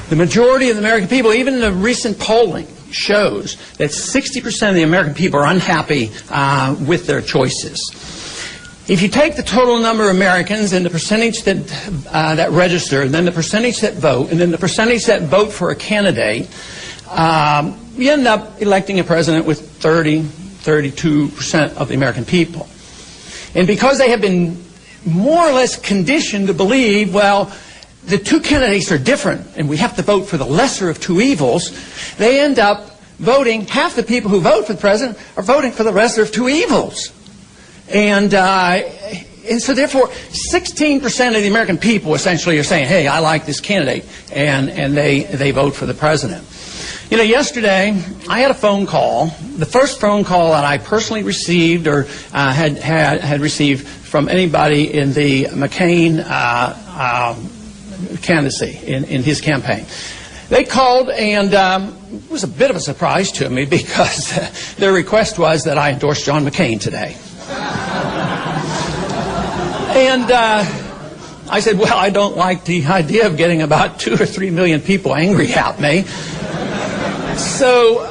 The majority of the American people, even the recent polling, shows that 60% of the American people are unhappy with their choices. If you take the total number of Americans and the percentage that register, and then the percentage that vote, and then the percentage that vote for a candidate, you end up electing a president with 32% of the American people. And because they have been more or less conditioned to believe, well, the two candidates are different and we have to vote for the lesser of two evils, they end up voting, half the people who vote for the president are voting for the lesser of two evils. And so therefore 16% of the American people essentially are saying, hey, I like this candidate, and they vote for the president. You know, yesterday I had a phone call, the first phone call that I personally received or had received from anybody in the McCain candidacy in his campaign. They called, and it was a bit of a surprise to me because their request was that I endorse John McCain today. And I said, well, I don't like the idea of getting about 2 or 3 million people angry at me. So,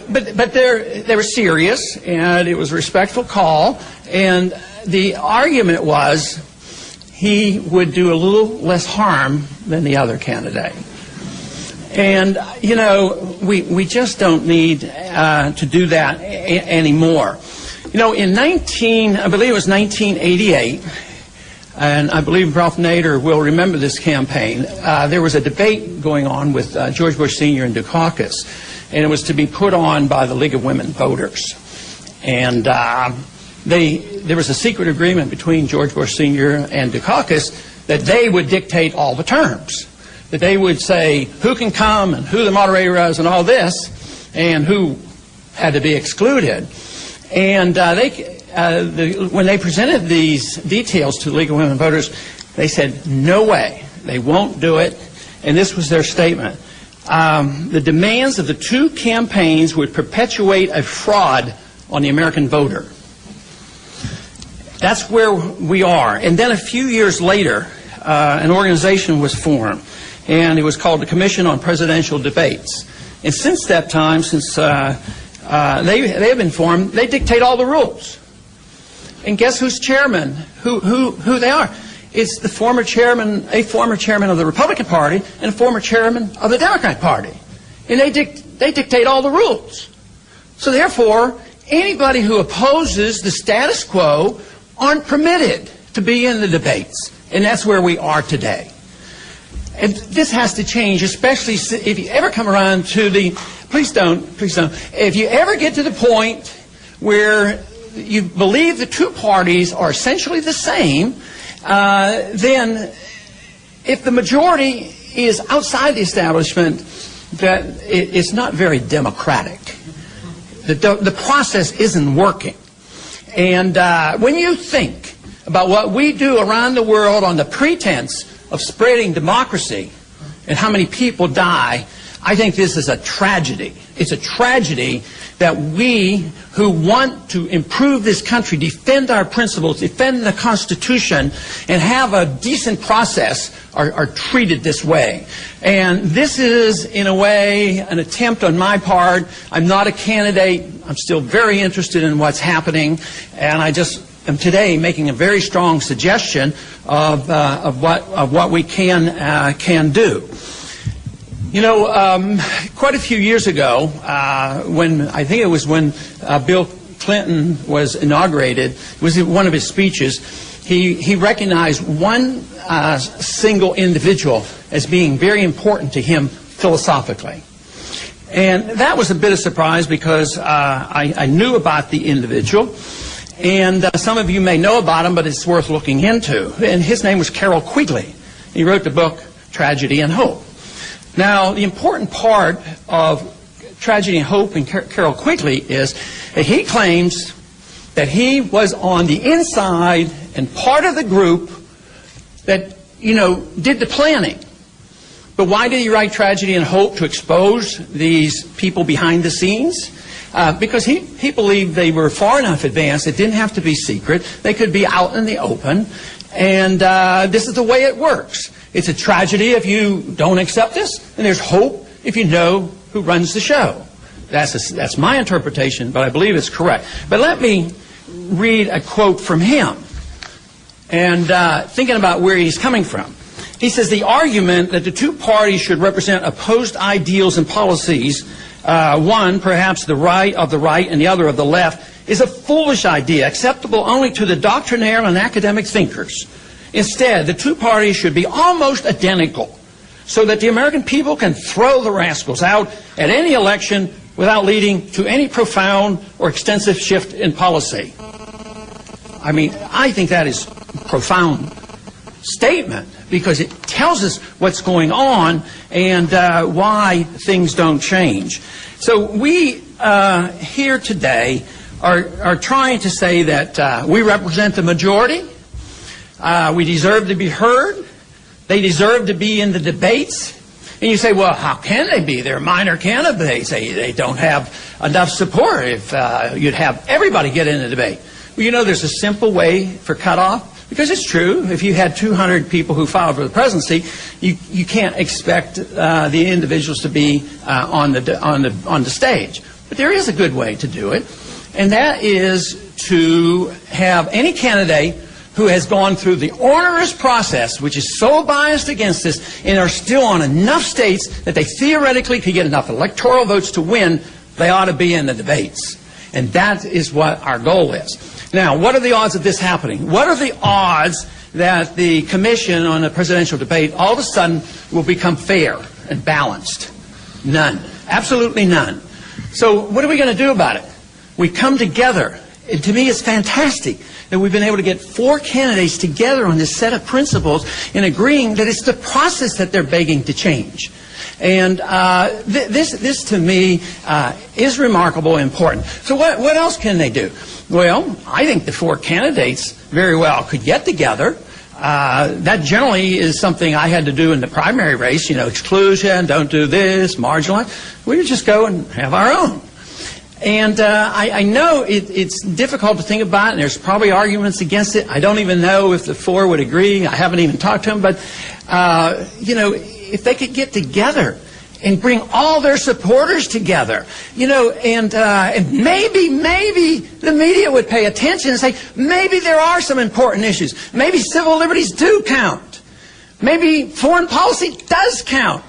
but they were serious, and it was a respectful call, and the argument was he would do a little less harm than the other candidate. And, you know, we just don't need to do that anymore. You know, I believe it was 1988, and I believe Ralph Nader will remember this campaign, there was a debate going on with George Bush Sr. and Dukakis, and it was to be put on by the League of Women Voters. And there was a secret agreement between George Bush Sr. and Dukakis that they would dictate all the terms, that they would say who can come and who the moderator is and all this, and who had to be excluded. And when they presented these details to the League of Women Voters, they said, no way, they won't do it. And this was their statement. The demands of the two campaigns would perpetuate a fraud on the American voter. That's where we are. And then a few years later, an organization was formed, and it was called the Commission on Presidential Debates. And since that time, since they have been formed, they dictate all the rules. And guess who's chairman? Who they are? It's the former chairman of the Republican Party and a former chairman of the Democratic Party. And they dictate all the rules. So therefore, anybody who opposes the status quo aren't permitted to be in the debates. And that's where we are today. And this has to change, especially if you ever come around to the, please don't, if you ever get to the point where you believe the two parties are essentially the same, then if the majority is outside the establishment, that it's not very democratic. The process isn't working. And when you think about what we do around the world on the pretense of spreading democracy and how many people die, I think this is a tragedy. It's a tragedy that we who want to improve this country, defend our principles, defend the Constitution, and have a decent process are treated this way. And this is, in a way, an attempt on my part. I'm not a candidate. I'm still very interested in what's happening. And I just am today making a very strong suggestion of what we can do. You know, quite a few years ago, when I think it was when Bill Clinton was inaugurated, it was one of his speeches, he recognized one single individual as being very important to him philosophically. And that was a bit of surprise because I knew about the individual, and some of you may know about him, but it's worth looking into. And his name was Carroll Quigley. He wrote the book Tragedy and Hope. Now, the important part of Tragedy and Hope and Carroll Quigley is that he claims that he was on the inside and part of the group that, you know, did the planning. But why did he write Tragedy and Hope? To expose these people behind the scenes? Because he believed they were far enough advanced, it didn't have to be secret, they could be out in the open, and this is the way it works. It's a tragedy if you don't accept this, and there's hope if you know who runs the show. That's my interpretation, but I believe it's correct. But let me read a quote from him, and thinking about where he's coming from. He says, the argument that the two parties should represent opposed ideals and policies, one, perhaps the right of the right and the other of the left, is a foolish idea, acceptable only to the doctrinaire and academic thinkers. Instead, the two parties should be almost identical, so that the American people can throw the rascals out at any election without leading to any profound or extensive shift in policy. I mean, I think that is a profound statement, because it tells us what's going on and why things don't change. So we here today are trying to say that we represent the majority. We deserve to be heard. They deserve to be in the debates. And you say, well, how can they be? They're minor candidates. They don't have enough support. If you'd have everybody get in the debate. Well, you know, there's a simple way for cutoff, because it's true. If you had 200 people who filed for the presidency, you can't expect the individuals to be on the stage. But there is a good way to do it, and that is to have any candidate who has gone through the onerous process, which is so biased against this, and are still on enough states that they theoretically could get enough electoral votes to win, they ought to be in the debates. And that is what our goal is. Now, what are the odds of this happening? What are the odds that the commission on the presidential debate all of a sudden will become fair and balanced? None. Absolutely none. So what are we going to do about it? We come together. And to me, it's fantastic that we've been able to get 4 candidates together on this set of principles and agreeing that it's the process that they're begging to change. And this to me is remarkable and important. So what else can they do? Well, I think the 4 candidates very well could get together. That generally is something I had to do in the primary race, you know, exclusion, don't do this, marginalize. We would just go and have our own. And I know it's difficult to think about, and there's probably arguments against it. I don't even know if the 4 would agree. I haven't even talked to them. But, you know, if they could get together and bring all their supporters together, you know, and maybe the media would pay attention and say, maybe there are some important issues. Maybe civil liberties do count. Maybe foreign policy does count.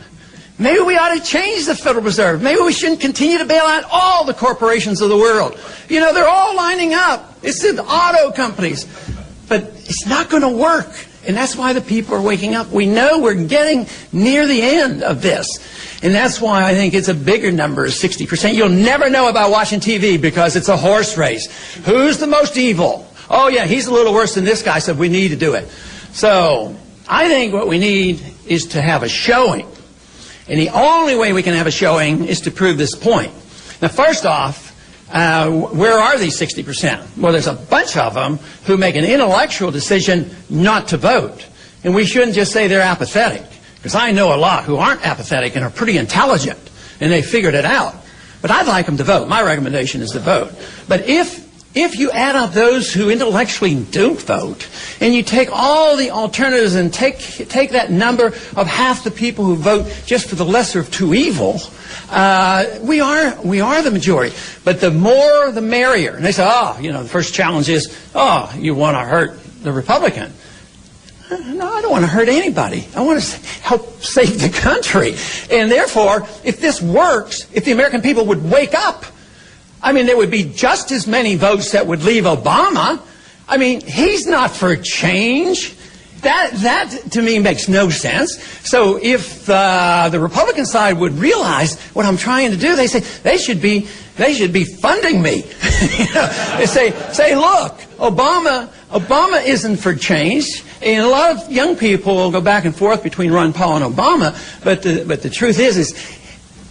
Maybe we ought to change the Federal Reserve. Maybe we shouldn't continue to bail out all the corporations of the world. You know, they're all lining up. It's the auto companies. But it's not going to work. And that's why the people are waking up. We know we're getting near the end of this. And that's why I think it's a bigger number, 60%. You'll never know about watching TV because it's a horse race. Who's the most evil? Oh, yeah, he's a little worse than this guy, so we need to do it. So I think what we need is to have a showing. And the only way we can have a showing is to prove this point. Now, first off, where are these 60%? Well, there's a bunch of them who make an intellectual decision not to vote. And we shouldn't just say they're apathetic, because I know a lot who aren't apathetic and are pretty intelligent, and they figured it out. But I'd like them to vote. My recommendation is to vote. But if you add up those who intellectually don't vote, and you take all the alternatives and take that number of half the people who vote just for the lesser of two evils, we are the majority. But the more the merrier. And they say, oh, you know, the first challenge is, oh, you want to hurt the Republican. No, I don't want to hurt anybody. I want to help save the country. And therefore, if this works, if the American people would wake up, I mean, there would be just as many votes that would leave Obama. I mean, he's not for change. That to me makes no sense. So if the Republican side would realize what I'm trying to do, they say they should be funding me. You know, they say, look, Obama isn't for change. And a lot of young people will go back and forth between Ron Paul and Obama. But the truth is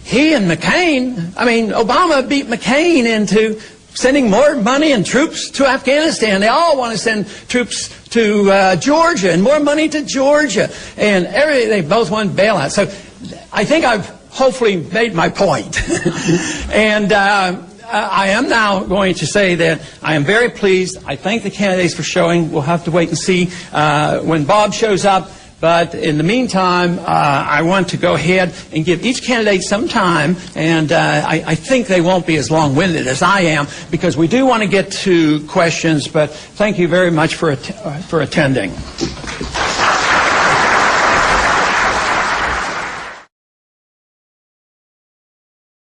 he and McCain, I mean, Obama beat McCain into sending more money and troops to Afghanistan. They all want to send troops to Georgia and more money to Georgia. And they both want bailouts. So I think I've hopefully made my point. And I am now going to say that I am very pleased. I thank the candidates for showing. We'll have to wait and see when Bob shows up. But in the meantime, I want to go ahead and give each candidate some time, and I think they won't be as long-winded as I am, because we do want to get to questions, but thank you very much for attending.